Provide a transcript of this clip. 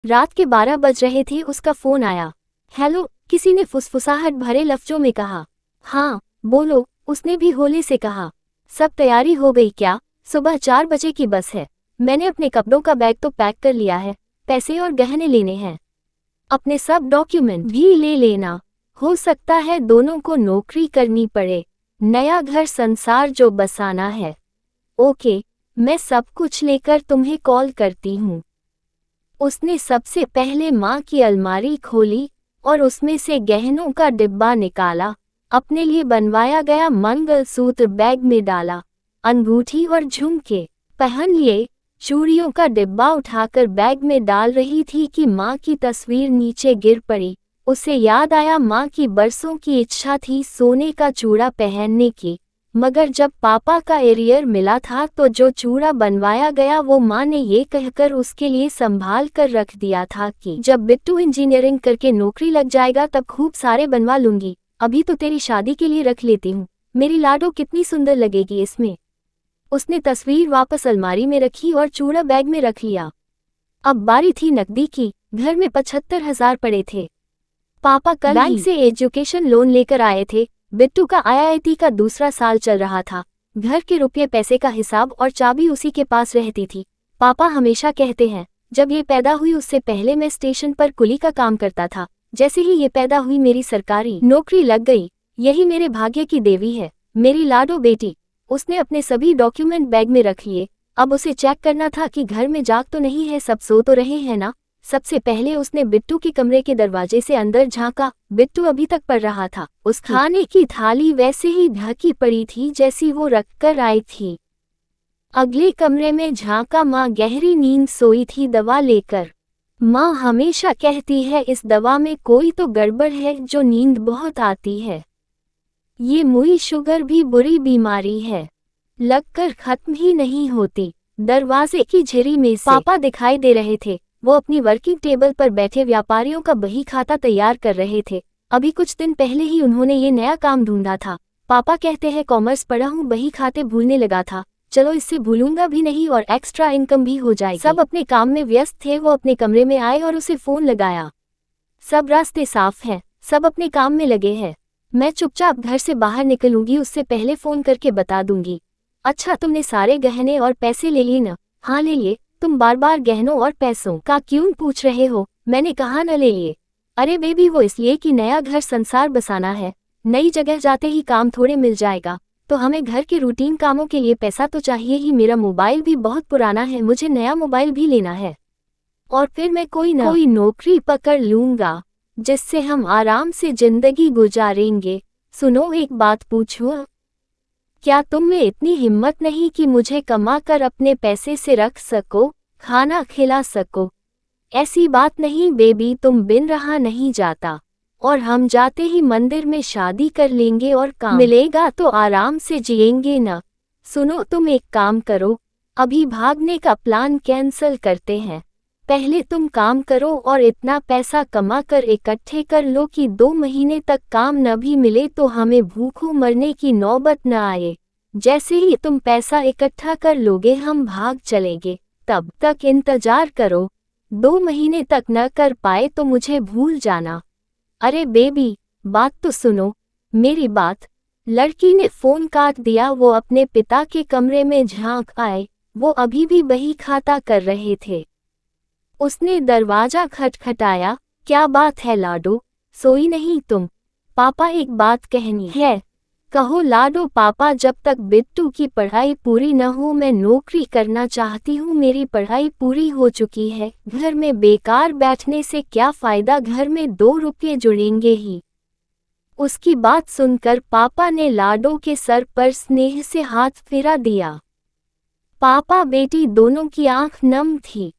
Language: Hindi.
रात के 12 बज रहे थे, उसका फोन आया। हेलो, किसी ने फुसफुसाहट भरे लफ्जों में कहा। हाँ बोलो, उसने भी होले से कहा। सब तैयारी हो गई क्या? सुबह 4 बजे की बस है। मैंने अपने कपड़ों का बैग तो पैक कर लिया है, पैसे और गहने लेने हैं। अपने सब डॉक्यूमेंट भी ले लेना। हो सकता है दोनों को नौकरी करनी पड़े, नया घर संसार जो बसाना है। ओके, मैं सब कुछ लेकर तुम्हें कॉल करती हूँ। उसने सबसे पहले माँ की अलमारी खोली और उसमें से गहनों का डिब्बा निकाला, अपने लिए बनवाया गया मंगलसूत्र बैग में डाला, अंगूठी और झुमके पहन लिए। चूड़ियों का डिब्बा उठाकर बैग में डाल रही थी कि माँ की तस्वीर नीचे गिर पड़ी। उसे याद आया, माँ की बरसों की इच्छा थी सोने का चूड़ा पहनने की, मगर जब पापा का एरियर मिला था तो जो चूड़ा बनवाया गया वो माँ ने ये कहकर उसके लिए संभाल कर रख दिया था कि जब बिट्टू इंजीनियरिंग करके नौकरी लग जाएगा तब खूब सारे बनवा लूंगी, अभी तो तेरी शादी के लिए रख लेती हूँ। मेरी लाडो कितनी सुंदर लगेगी इसमें। उसने तस्वीर वापस अलमारी में रखी और चूड़ा बैग में रख लिया। अब बारी थी नकदी की। घर में 75,000 पड़े थे। पापा कल बैंक से एजुकेशन लोन लेकर आए थे। बिट्टू का आईआईटी का दूसरा साल चल रहा था। घर के रुपये पैसे का हिसाब और चाबी उसी के पास रहती थी। पापा हमेशा कहते हैं, जब ये पैदा हुई उससे पहले मैं स्टेशन पर कुली का काम करता था। जैसे ही ये पैदा हुई मेरी सरकारी नौकरी लग गई। यही मेरे भाग्य की देवी है, मेरी लाडो बेटी। उसने अपने सभी डॉक्यूमेंट बैग में रख लिए। अब उसे चेक करना था कि घर में जाग तो नहीं है, सब सो तो रहे हैं ना। सबसे पहले उसने बिट्टू के कमरे के दरवाजे से अंदर झांका। बिट्टू अभी तक पढ़ रहा था। उस खाने की थाली वैसे ही ढकी पड़ी थी जैसी वो रखकर आई थी। अगले कमरे में झांका, माँ गहरी नींद सोई थी दवा लेकर। माँ हमेशा कहती है इस दवा में कोई तो गड़बड़ है जो नींद बहुत आती है। ये मुई शुगर भी बुरी बीमारी है, लगकर खत्म ही नहीं होती। दरवाजे की झिरी में से पापा दिखाई दे रहे थे। वो अपनी वर्किंग टेबल पर बैठे व्यापारियों का बही खाता तैयार कर रहे थे। अभी कुछ दिन पहले ही उन्होंने ये नया काम ढूंढा था। पापा कहते हैं कॉमर्स पढ़ा हूँ, बही खाते भूलने लगा था, चलो इससे भूलूंगा भी नहीं और एक्स्ट्रा इनकम भी हो जाएगी। सब अपने काम में व्यस्त थे। वो अपने कमरे में आए और उसे फोन लगाया। सब रास्ते साफ हैं, सब अपने काम में लगे हैं। मैं चुपचाप घर से बाहर निकलूंगी, उससे पहले फोन करके बता दूंगी। अच्छा, तुमने सारे गहने और पैसे ले लिए ना? हाँ ले लिए। तुम बार बार गहनों और पैसों का क्यों पूछ रहे हो? मैंने कहा न ले लिए। अरे बेबी, वो इसलिए कि नया घर संसार बसाना है। नई जगह जाते ही काम थोड़े मिल जाएगा, तो हमें घर के रूटीन कामों के लिए पैसा तो चाहिए ही। मेरा मोबाइल भी बहुत पुराना है, मुझे नया मोबाइल भी लेना है। और फिर मैं कोई नौकरी पकड़ लूंगा जिससे हम आराम से जिंदगी गुजारेंगे। सुनो, एक बात पूछूं? क्या तुम में इतनी हिम्मत नहीं कि मुझे कमा कर अपने पैसे से रख सको, खाना खिला सको? ऐसी बात नहीं बेबी, तुम बिन रहा नहीं जाता, और हम जाते ही मंदिर में शादी कर लेंगे और काम मिलेगा तो आराम से जिएंगे न। सुनो, तुम एक काम करो, अभी भागने का प्लान कैंसल करते हैं। पहले तुम काम करो और इतना पैसा कमा कर इकट्ठे कर लो कि 2 महीने तक काम न भी मिले तो हमें भूखों मरने की नौबत न आए। जैसे ही तुम पैसा इकट्ठा कर लोगे हम भाग चलेंगे, तब तक इंतजार करो। 2 महीने तक न कर पाए तो मुझे भूल जाना। अरे बेबी, बात तो सुनो, मेरी बात। लड़की ने फोन काट दिया। वो अपने पिता के कमरे में झांक आए। वो अभी भी बही खाता कर रहे थे। उसने दरवाजा खटखटाया। क्या बात है लाडो, सोई नहीं तुम? पापा, एक बात कहनी है। कहो लाडो। पापा, जब तक बिट्टू की पढ़ाई पूरी न हो मैं नौकरी करना चाहती हूँ। मेरी पढ़ाई पूरी हो चुकी है, घर में बेकार बैठने से क्या फायदा, घर में 2 रुपये जुड़ेंगे ही। उसकी बात सुनकर पापा ने लाडो के सर पर स्नेह से हाथ फिरा दिया। पापा बेटी दोनों की आंख नम थी।